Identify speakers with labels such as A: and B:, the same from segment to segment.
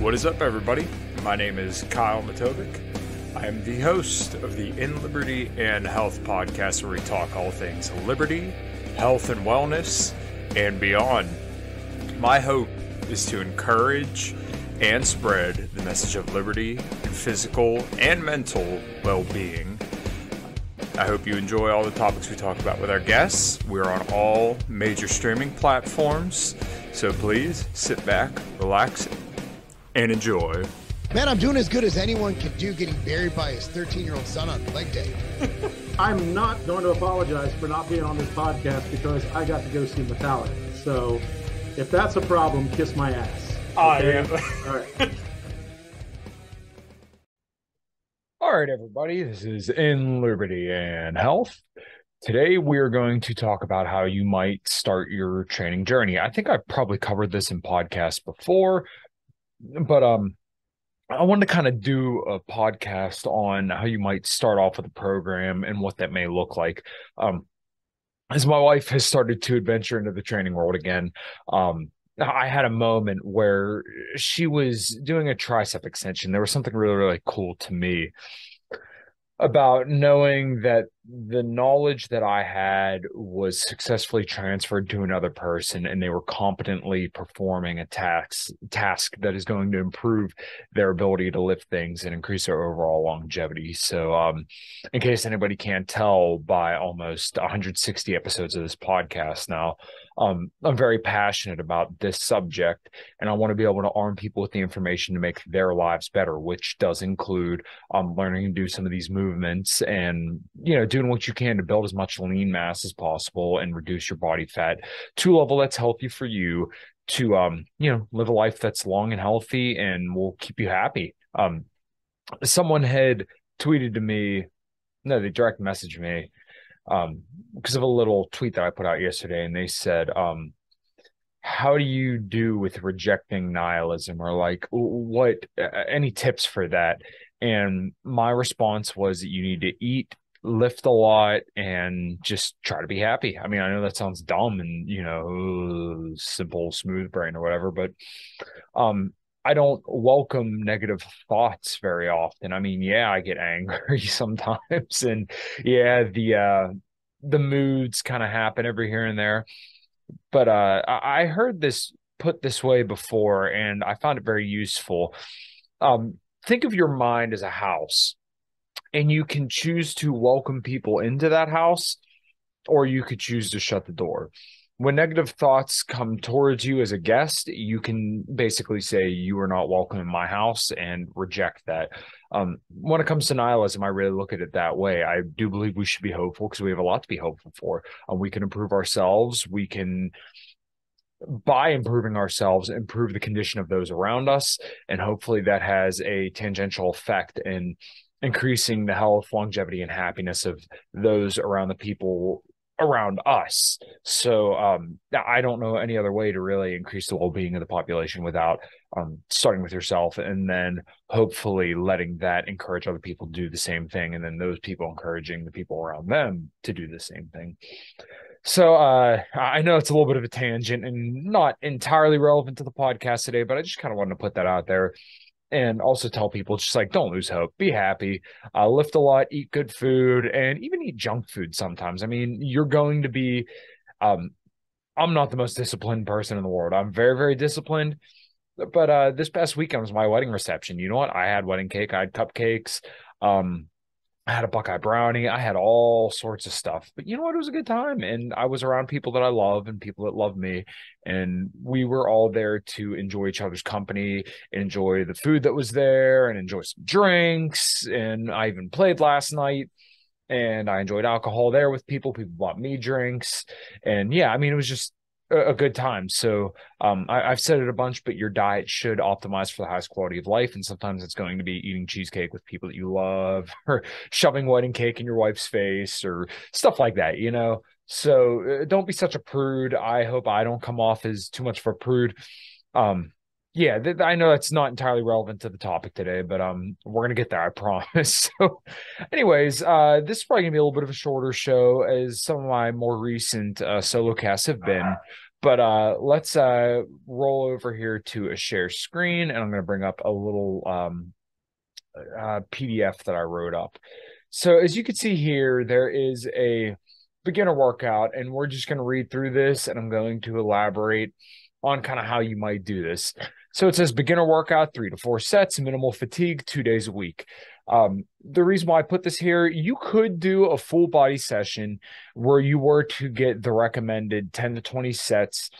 A: What is up, everybody? My name is Kyle Matovcik. I am the host of the In Liberty and Health podcast, where we talk all things liberty, health, and wellness, and beyond. My hope is to encourage and spread the message of liberty and physical and mental well-being. I hope you enjoy all the topics we talk about with our guests. We're on all major streaming platforms, so please sit back, relax, and enjoy.
B: Man, I'm doing as good as anyone can do getting buried by his 13-year-old son on leg day.
C: I'm not going to apologize for not being on this podcast because I got to go see Metallica. So if that's a problem, kiss my ass. Okay? All right.
A: All right, everybody, this is In Liberty and Health. Today, we're going to talk about how you might start your training journey. I think I've probably covered this in podcasts before, but I wanted to kind of do a podcast on how you might start off with a program and what that may look like. As my wife has started to adventure into the training world again, I had a moment where she was doing a tricep extension. There was something really, really cool to me about knowing that the knowledge that I had was successfully transferred to another person, and they were competently performing a task that is going to improve their ability to lift things and increase their overall longevity. So in case anybody can't tell by almost 160 episodes of this podcast now, I'm very passionate about this subject, and I want to be able to arm people with the information to make their lives better, which does include learning to do some of these movements and, doing what you can to build as much lean mass as possible and reduce your body fat to a level that's healthy for you to, live a life that's long and healthy and will keep you happy. Someone had tweeted to me, they direct messaged me, because of a little tweet that I put out yesterday, and they said, how do you do with rejecting nihilism, or like what any tips for that? And my response was that you need to eat, lift a lot, and just try to be happy. I mean, I know that sounds dumb and simple, smooth brain or whatever, but I don't welcome negative thoughts very often. I mean, yeah, I get angry sometimes, and yeah, the moods kind of happen every here and there. But I heard this put this way before, and I found it very useful. Think of your mind as a house, and you can choose to welcome people into that house, or you could choose to shut the door. When negative thoughts come towards you as a guest, you can basically say, you are not welcome in my house, and reject that. When it comes to nihilism, I really look at it that way. I do believe we should be hopeful because we have a lot to be hopeful for. We can improve ourselves. We can, by improving ourselves, improve the condition of those around us. And hopefully that has a tangential effect in increasing the health, longevity, and happiness of those around the people around us. So I don't know any other way to really increase the well-being of the population without starting with yourself, and then hopefully letting that encourage other people to do the same thing, and then those people encouraging the people around them to do the same thing. So I know it's a little bit of a tangent and not entirely relevant to the podcast today, but I just kind of wanted to put that out there. And also tell people, just like, don't lose hope, be happy, lift a lot, eat good food, and even eat junk food sometimes. I mean, you're going to be, I'm not the most disciplined person in the world. I'm very, very disciplined. But this past weekend was my wedding reception. You know what? I had wedding cake. I had cupcakes. I had a Buckeye brownie. I had all sorts of stuff. But you know what? It was a good time. And I was around people that I love and people that love me. And we were all there to enjoy each other's company, enjoy the food that was there, and enjoy some drinks. And I even played last night. And I enjoyed alcohol there with people. People bought me drinks. And yeah, I mean, it was just a good time. So I've said it a bunch, but your diet should optimize for the highest quality of life. And sometimes it's going to be eating cheesecake with people that you love, or shoving wedding cake in your wife's face, or stuff like that, So don't be such a prude. I hope I don't come off as too much of a prude. Yeah, I know that's not entirely relevant to the topic today, but we're gonna get there, I promise. So, anyways, this is probably gonna be a little bit of a shorter show, as some of my more recent solo casts have been. But let's roll over here to a share screen, and I'm going to bring up a little PDF that I wrote up. So as you can see here, there is a beginner workout, and we're just going to read through this, and I'm going to elaborate on kind of how you might do this. So it says beginner workout, 3 to 4 sets, minimal fatigue, 2 days a week. The reason why I put this here, you could do a full body session where you were to get the recommended 10 to 20 sets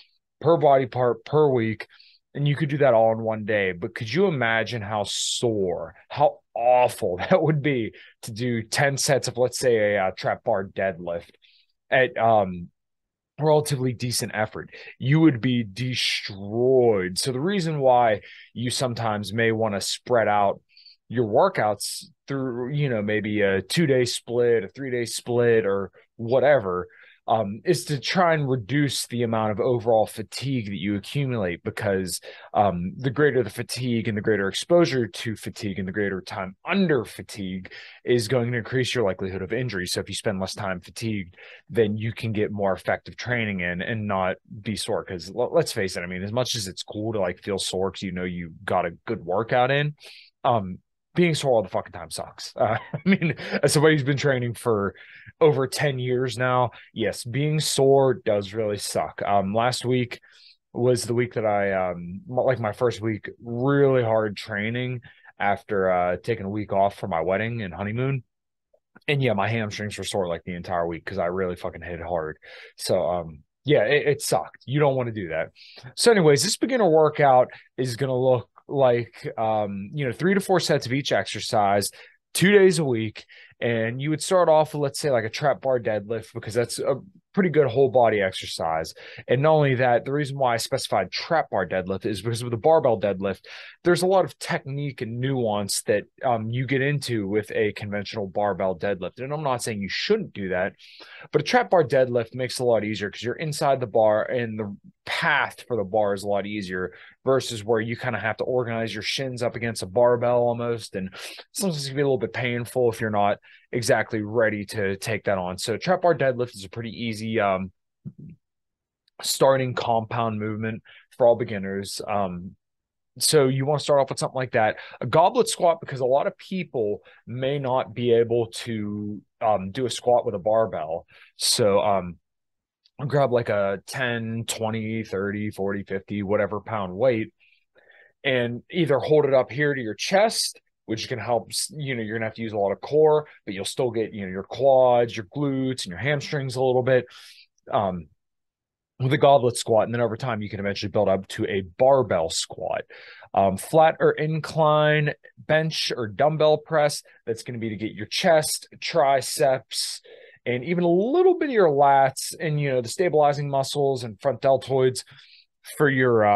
A: per body part per week, and you could do that all in one day. But could you imagine how sore, how awful that would be to do 10 sets of, let's say, a trap bar deadlift at relatively decent effort? You would be destroyed. So the reason why you sometimes may want to spread out your workouts through, maybe a 2-day split, a 3-day split, or whatever, is to try and reduce the amount of overall fatigue that you accumulate, because the greater the fatigue and the greater exposure to fatigue and the greater time under fatigue is going to increase your likelihood of injury. So if you spend less time fatigued, then you can get more effective training in and not be sore. Because let's face it, I mean, as much as it's cool to like feel sore because you got a good workout in, being sore all the fucking time sucks. I mean, as somebody who's been training for over 10 years now, yes, being sore does really suck. Last week was the week that I, like my first week, really hard training after taking a week off for my wedding and honeymoon. And yeah, my hamstrings were sore like the entire week because I really fucking hit hard. So, yeah, it sucked. You don't want to do that. So anyways, this beginner workout is going to look like 3 to 4 sets of each exercise, 2 days a week. And you would start off with, let's say, like a trap bar deadlift, because that's a pretty good whole body exercise. And not only that, the reason why I specified trap bar deadlift is because with the barbell deadlift, there's a lot of technique and nuance that you get into with a conventional barbell deadlift. And I'm not saying you shouldn't do that, but a trap bar deadlift makes it a lot easier because you're inside the bar and the path for the bar is a lot easier, versus where you kind of have to organize your shins up against a barbell almost. And sometimes it can be a little bit painful if you're not exactly ready to take that on. So trap bar deadlift is a pretty easy starting compound movement for all beginners. So you want to start off with something like that. A goblet squat, because a lot of people may not be able to do a squat with a barbell. So grab like a 10, 20, 30, 40, 50, whatever pound weight, and either hold it up here to your chest, which can help, you're going to have to use a lot of core, but you'll still get, your quads, your glutes, and your hamstrings a little bit with a goblet squat. And then over time, you can eventually build up to a barbell squat. Flat or incline bench or dumbbell press, that's going to be to get your chest, triceps, and even a little bit of your lats and, the stabilizing muscles and front deltoids for your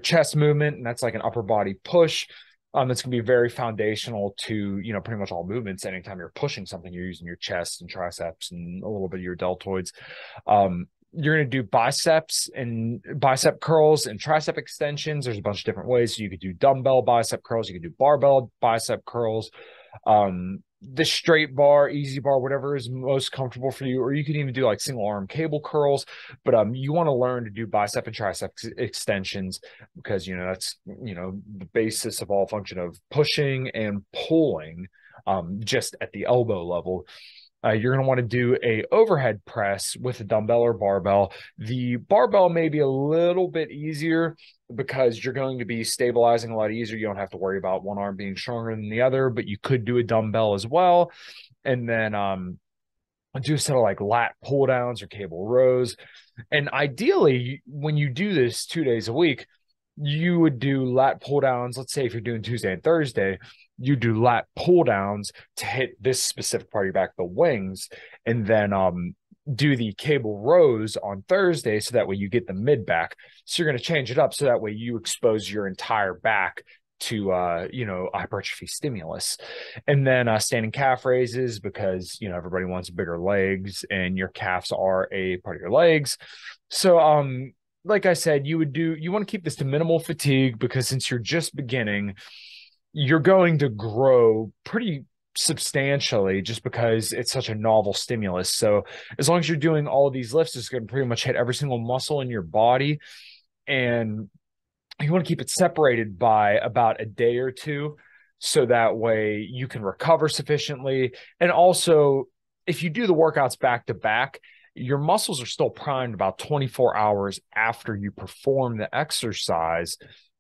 A: chest movement. And that's like an upper body push. That's going to be very foundational to, pretty much all movements. Anytime you're pushing something, you're using your chest and triceps and a little bit of your deltoids. You're going to do biceps and bicep curls and tricep extensions. There's a bunch of different ways. So you could do dumbbell bicep curls. You could do barbell bicep curls. The straight bar, easy bar, whatever is most comfortable for you, or you can even do like single arm cable curls. But you want to learn to do bicep and tricep extensions, because that's the basis of all function of pushing and pulling, just at the elbow level. You're going to want to do a overhead press with a dumbbell or barbell. The barbell may be a little bit easier because you're going to be stabilizing a lot easier. You don't have to worry about one arm being stronger than the other, but you could do a dumbbell as well. And then do a set of like lat pull downs or cable rows. And ideally, when you do this 2 days a week, you would do lat pull downs. Let's say if you're doing Tuesday and Thursday, you do lat pull downs to hit this specific part of your back, the wings, and then do the cable rows on Thursday, so that way you get the mid back. So you're going to change it up so that way you expose your entire back to hypertrophy stimulus. And then standing calf raises, because everybody wants bigger legs and your calves are a part of your legs. So like I said, you want to keep this to minimal fatigue, because since you're just beginning, you're going to grow pretty substantially just because it's such a novel stimulus. So as long as you're doing all of these lifts, it's going to pretty much hit every single muscle in your body. And you want to keep it separated by about a day or two, so that way you can recover sufficiently. And also, if you do the workouts back to back, your muscles are still primed about 24 hours after you perform the exercise.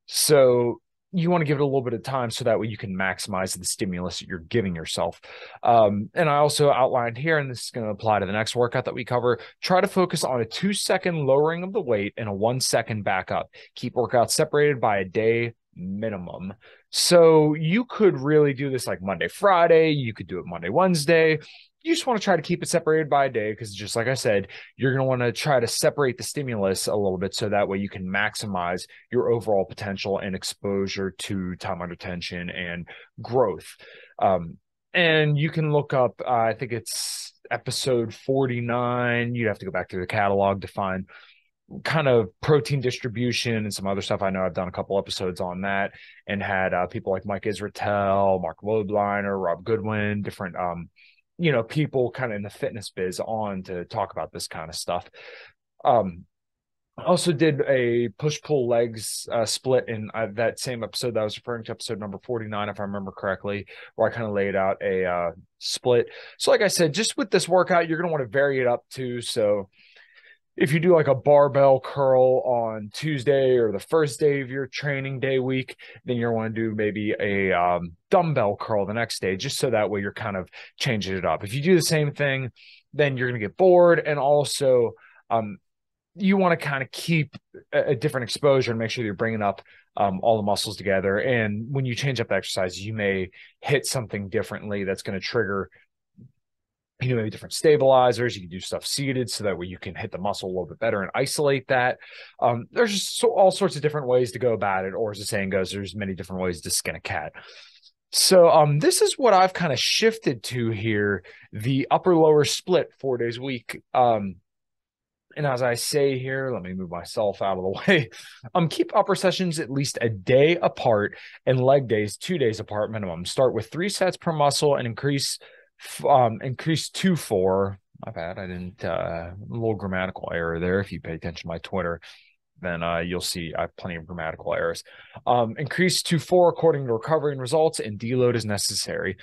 A: So you want to give it a little bit of time so that way you can maximize the stimulus that you're giving yourself. And I also outlined here, and this is going to apply to the next workout that we cover, try to focus on a 2-second lowering of the weight and a 1-second back up. Keep workouts separated by a day minimum. So you could really do this like Monday, Friday. You could do it Monday, Wednesday. You just want to try to keep it separated by a day because, just like I said, you're going to want to try to separate the stimulus a little bit so that way you can maximize your overall potential and exposure to time under tension and growth. And you can look up, I think it's episode 49. You'd have to go back through the catalog to find kind of protein distribution and some other stuff. I know I've done a couple episodes on that and had people like Mike Israetel, Mark Lobliner, Rob Goodwin, different people kind of in the fitness biz on to talk about this kind of stuff. I also did a push-pull legs split in that same episode that I was referring to, episode number 49, if I remember correctly, where I kind of laid out a split. So like I said, just with this workout, you're going to want to vary it up too. So if you do like a barbell curl on Tuesday or the first day of your training day week, then you're want to do maybe a dumbbell curl the next day, just so that way you're kind of changing it up. If you do the same thing, then you're going to get bored. And also you want to kind of keep a different exposure and make sure you're bringing up all the muscles together. And when you change up the exercise, you may hit something differently that's going to trigger maybe different stabilizers. You can do stuff seated so that way you can hit the muscle a little bit better and isolate that. There's just all sorts of different ways to go about it, or as the saying goes, there's many different ways to skin a cat. So this is what I've kind of shifted to here, the upper lower split 4 days a week. And as I say here, let me move myself out of the way. Keep upper sessions at least a day apart and leg days 2 days apart minimum. Start with 3 sets per muscle and increase to 4. My bad. I didn't, a little grammatical error there. If you pay attention to my Twitter, then you'll see I have plenty of grammatical errors. Increase to 4 according to recovery and results, and deload is necessary.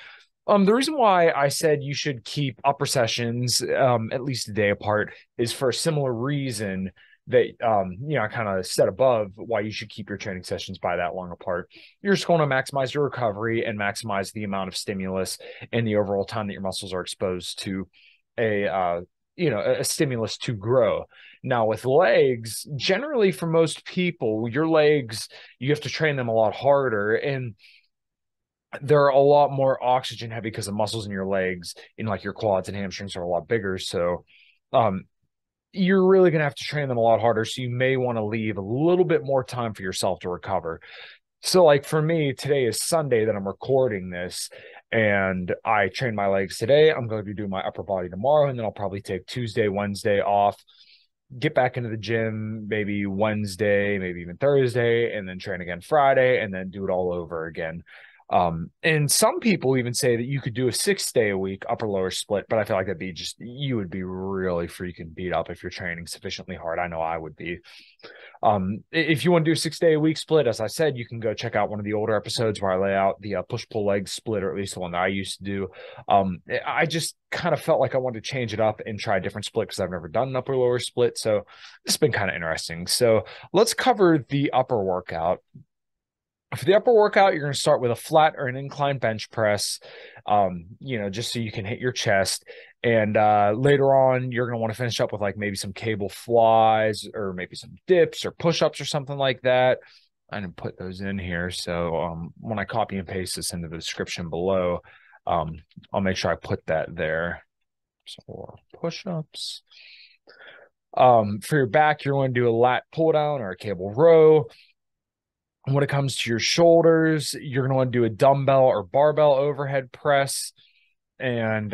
A: The reason why I said you should keep upper sessions at least a day apart is for a similar reason that, I kind of said above why you should keep your training sessions by that long apart. You're just going to maximize your recovery and maximize the amount of stimulus and the overall time that your muscles are exposed to a stimulus to grow. Now with legs, generally for most people, your legs, you have to train them a lot harder, and they're a lot more oxygen heavy because the muscles in your legs, in like your quads and hamstrings, are a lot bigger. So, you're really going to have to train them a lot harder. So you may want to leave a little bit more time for yourself to recover. So like for me, today is Sunday that I'm recording this, and I trained my legs today. I'm going to do my upper body tomorrow, and then I'll probably take Tuesday, Wednesday off, get back into the gym, maybe Wednesday, maybe even Thursday, and then train again Friday, and then do it all over again. And some people even say that you could do a 6-day a week upper lower split, but I feel like that'd be you would be really freaking beat up if you're training sufficiently hard. I know I would be. If you want to do a 6-day a week split, as I said, you can go check out one of the older episodes where I lay out the push-pull leg split, or at least the one that I used to do. I just kind of felt like I wanted to change it up and try a different split because I've never done an upper lower split. So it's been kind of interesting. So let's cover the upper workout. For the upper workout, you're going to start with a flat or an incline bench press, just so you can hit your chest. And later on, you're going to want to finish up with like maybe some cable flies or maybe some dips or push-ups or something like that. I didn't put those in here. So when I copy and paste this into the description below, I'll make sure I put that there. So push-ups. For your back, you're going to do a lat pull down or a cable row. When it comes to your shoulders, you're going to want to do a dumbbell or barbell overhead press and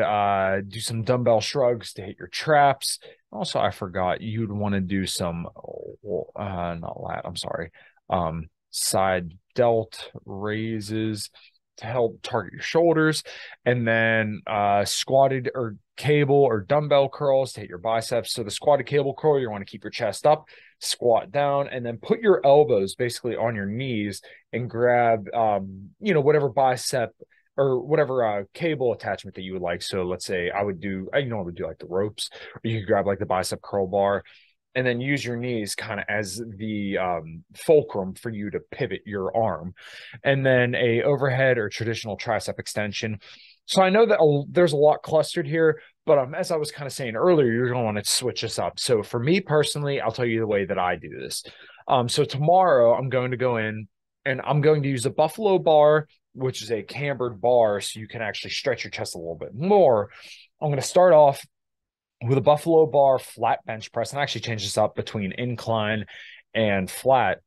A: do some dumbbell shrugs to hit your traps. Also, I forgot you'd want to do some, not lat, I'm sorry, side delt raises. to help target your shoulders. And then squatted or cable or dumbbell curls to hit your biceps. So the squatted cable curl, you want to keep your chest up, squat down, and then put your elbows basically on your knees and grab, whatever bicep or whatever cable attachment that you would like. So let's say I would do like the ropes, or you could grab like the bicep curl bar and then use your knees kind of as the fulcrum for you to pivot your arm. And then a overhead or traditional tricep extension. So I know that there's a lot clustered here, but as I was kind of saying earlier, you're going to want to switch this up. So for me personally, I'll tell you the way that I do this. So tomorrow I'm going to go in and I'm going to use a buffalo bar, which is a cambered bar, so you can actually stretch your chest a little bit more. I'm going to start off with a buffalo bar flat bench press, and I actually change this up between incline and flat.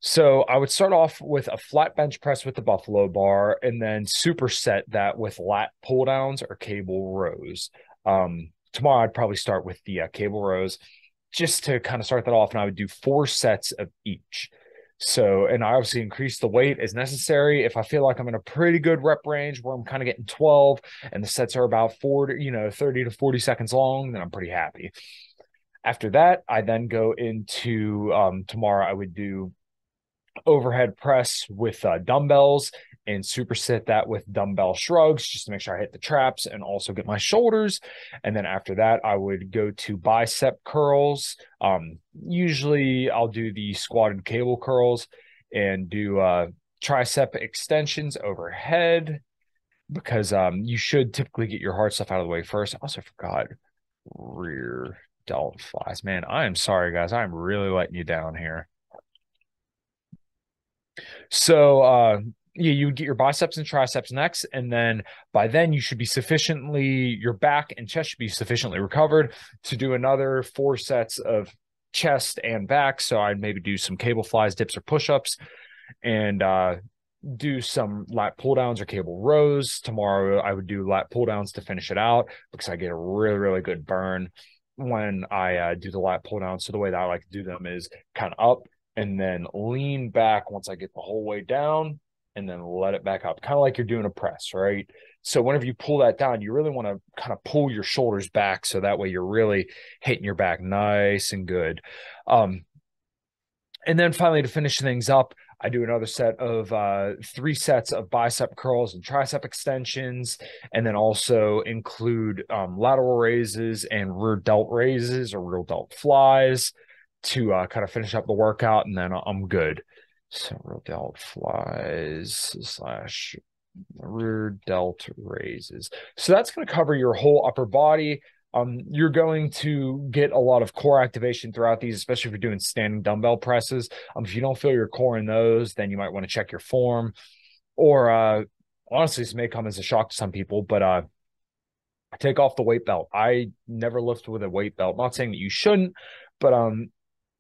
A: So I would start off with a flat bench press with the buffalo bar and then superset that with lat pull downs or cable rows. Tomorrow I'd probably start with the cable rows just to kind of start that off, and I would do 4 sets of each. So, and I obviously increase the weight as necessary. If I feel like I'm in a pretty good rep range where I'm kind of getting 12 and the sets are about 30 to 40 seconds long, then I'm pretty happy. After that, I then go into tomorrow I would do overhead press with dumbbells and superset that with dumbbell shrugs just to make sure I hit the traps and also get my shoulders. And then after that, I would go to bicep curls. Usually I'll do the squatted cable curls and do tricep extensions overhead because you should typically get your hard stuff out of the way first. I also forgot rear delt flies. Man, I am sorry, guys. I'm really letting you down here. So you would get your biceps and triceps next, and then by then you should be your back and chest should be sufficiently recovered to do another 4 sets of chest and back. So I'd maybe do some cable flies, dips, or push-ups, and do some lat pull downs or cable rows. Tomorrow I would do lat pull downs to finish it out because I get a really, really good burn when I do the lat pull downs. So the way that I like to do them is kind of up and then lean back once I get the whole way down and then let it back up, kind of like you're doing a press, right? So whenever you pull that down, you really want to kind of pull your shoulders back so that way you're really hitting your back nice and good. And then finally, to finish things up, I do another set of 3 sets of bicep curls and tricep extensions, and then also include lateral raises and rear delt raises or rear delt flies to kind of finish up the workout, and then I'm good. So rear delt flies / rear delt raises. So that's going to cover your whole upper body. You're going to get a lot of core activation throughout these, especially if you're doing standing dumbbell presses. If you don't feel your core in those, then you might want to check your form. Or honestly, this may come as a shock to some people, but take off the weight belt. I never lift with a weight belt. I'm not saying that you shouldn't, but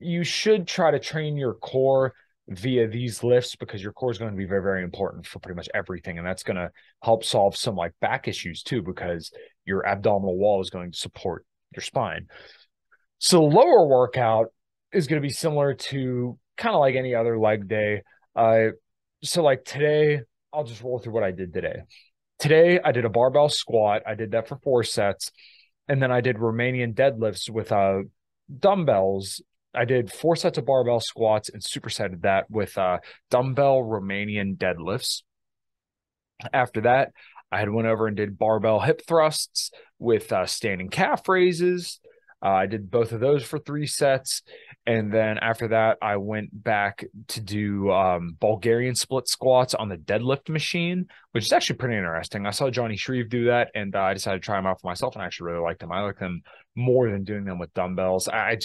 A: you should try to train your core via these lifts because your core is going to be very, very important for pretty much everything. And that's going to help solve some like back issues too, because your abdominal wall is going to support your spine. So the lower workout is going to be similar to kind of like any other leg day. So like today, I'll just roll through what I did today. Today, I did a barbell squat. I did that for 4 sets. And then I did Romanian deadlifts with dumbbells. I did 4 sets of barbell squats and supersetted that with dumbbell Romanian deadlifts. After that, I had went over and did barbell hip thrusts with standing calf raises. I did both of those for 3 sets. And then after that, I went back to do Bulgarian split squats on the deadlift machine, which is actually pretty interesting. I saw Johnny Shreve do that, and I decided to try them out for myself, and I actually really liked them. I like them more than doing them with dumbbells. I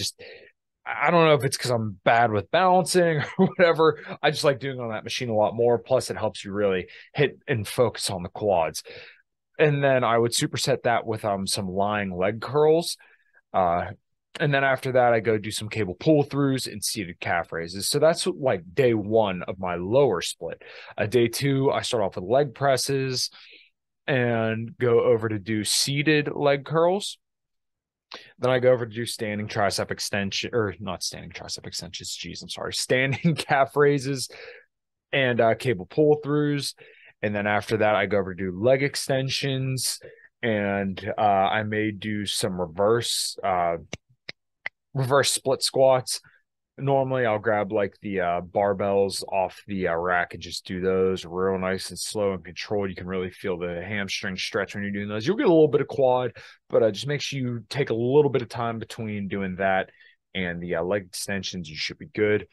A: don't know if it's because I'm bad with balancing or whatever. I just like doing on that machine a lot more. Plus, it helps you really hit and focus on the quads. And then I would superset that with some lying leg curls. And then after that, I go do some cable pull throughs and seated calf raises. So that's like day 1 of my lower split. Day 2, I start off with leg presses and go over to do seated leg curls. Then I go over to do standing tricep extension, or not standing tricep extensions. Geez, I'm sorry. Standing calf raises and cable pull throughs. And then after that, I go over to do leg extensions, and I may do some reverse split squats. Normally, I'll grab like the barbells off the rack and just do those real nice and slow and controlled. You can really feel the hamstring stretch when you're doing those. You'll get a little bit of quad, but just make sure you take a little bit of time between doing that and the leg extensions. You should be good.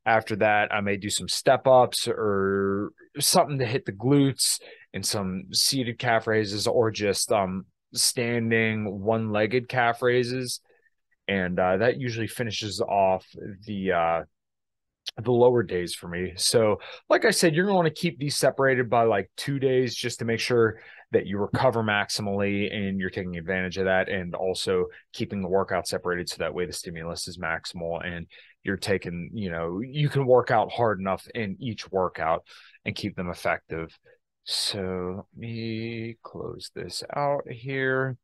A: After that, I may do some step ups or something to hit the glutes and some seated calf raises, or just standing one-legged calf raises. And that usually finishes off the lower days for me. So like I said, you're going to want to keep these separated by like 2 days, just to make sure that you recover maximally and you're taking advantage of that, and also keeping the workout separated so that way the stimulus is maximal and you're taking, you can work out hard enough in each workout and keep them effective. So let me close this out here.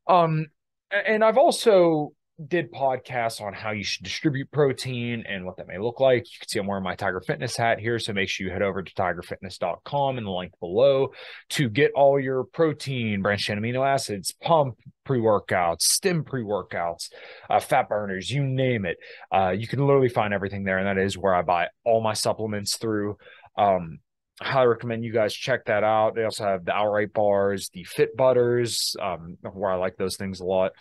A: And I've also did podcasts on how you should distribute protein and what that may look like. You can see I'm wearing my Tiger Fitness hat here, so make sure you head over to tigerfitness.com in the link below to get all your protein, branched chain amino acids, pump pre-workouts, stim pre-workouts, fat burners, you name it. You can literally find everything there, and that is where I buy all my supplements through. I highly recommend you guys check that out. They also have the outright bars, the fit butters, where I like those things a lot.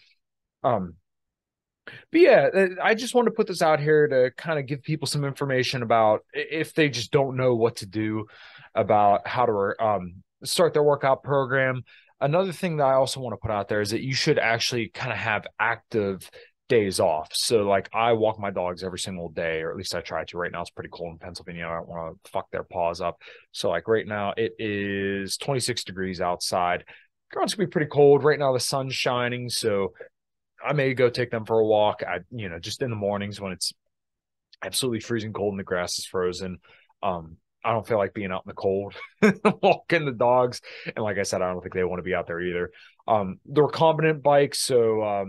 A: But yeah, I just want to put this out here to kind of give people some information about, if they just don't know what to do, about how to start their workout program. Another thing that I also want to put out there is that you should actually kind of have active days off. So like, I walk my dogs every single day, or at least I try to. Right now it's pretty cold in Pennsylvania. I don't want to fuck their paws up. So like right now it is 26 degrees outside. It's gonna be pretty cold. Right now the sun's shining, so I may go take them for a walk. Just in the mornings when it's absolutely freezing cold and the grass is frozen. I don't feel like being out in the cold, walking the dogs. And like I said, I don't think they want to be out there either. The recombinant bikes, so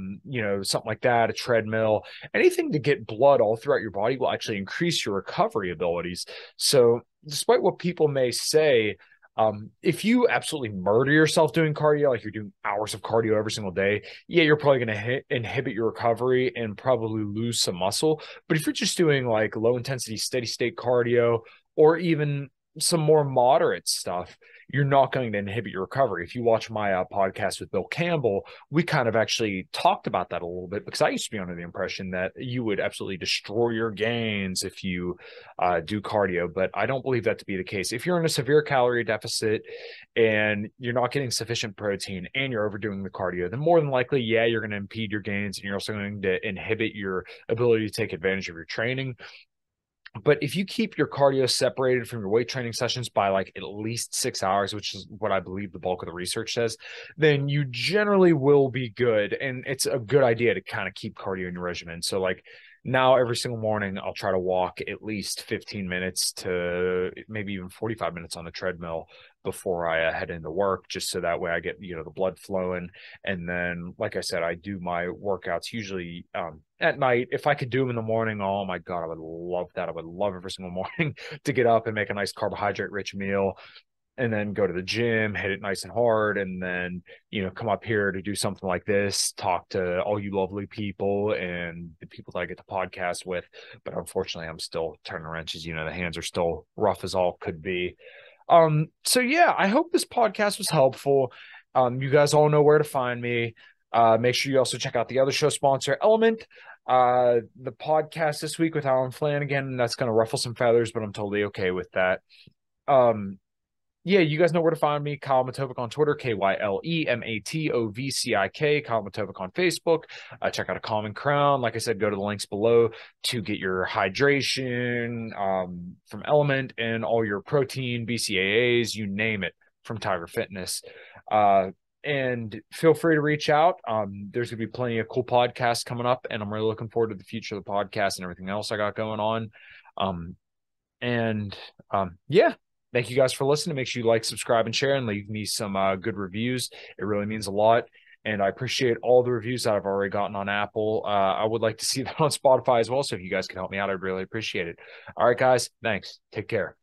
A: something like that, a treadmill, anything to get blood all throughout your body will actually increase your recovery abilities. So despite what people may say, if you absolutely murder yourself doing cardio, like you're doing hours of cardio every single day, yeah, you're probably going to inhibit your recovery and probably lose some muscle. But if you're just doing like low intensity, steady state cardio, or even some more moderate stuff, you're not going to inhibit your recovery. If you watch my podcast with Bill Campbell, we kind of actually talked about that a little bit, because I used to be under the impression that you would absolutely destroy your gains if you do cardio, but I don't believe that to be the case. If you're in a severe calorie deficit and you're not getting sufficient protein and you're overdoing the cardio, then more than likely, yeah, you're going to impede your gains, and you're also going to inhibit your ability to take advantage of your training. But if you keep your cardio separated from your weight training sessions by like at least 6 hours, which is what I believe the bulk of the research says, then you generally will be good. And it's a good idea to kind of keep cardio in your regimen. So like now every single morning, I'll try to walk at least 15 minutes to maybe even 45 minutes on the treadmill before I head into work, just so that way I get, the blood flowing. And then, like I said, I do my workouts usually at night. If I could do them in the morning, oh my God, I would love that. I would love every single morning to get up and make a nice carbohydrate rich meal, and then go to the gym, hit it nice and hard, and then, come up here to do something like this, talk to all you lovely people and the people that I get to podcast with. But unfortunately, I'm still turning wrenches. The hands are still rough as all could be. So yeah, I hope this podcast was helpful. You guys all know where to find me. Make sure you also check out the other show sponsor, Element. The podcast this week with Alan Flanagan, that's going to ruffle some feathers, but I'm totally okay with that. Yeah, you guys know where to find me. Kyle Matovcik on Twitter, KYLEMATOVCIK. Kyle Matovcik on Facebook. Check out A Common Crown. Like I said, go to the links below to get your hydration from Element and all your protein, BCAAs, you name it, from Tiger Fitness. And feel free to reach out. There's going to be plenty of cool podcasts coming up, and I'm really looking forward to the future of the podcast and everything else I got going on. Yeah. Thank you guys for listening. Make sure you like, subscribe, and share, and leave me some good reviews. It really means a lot. And I appreciate all the reviews that I've already gotten on Apple. I would like to see that on Spotify as well. So if you guys can help me out, I'd really appreciate it. All right, guys. Thanks. Take care.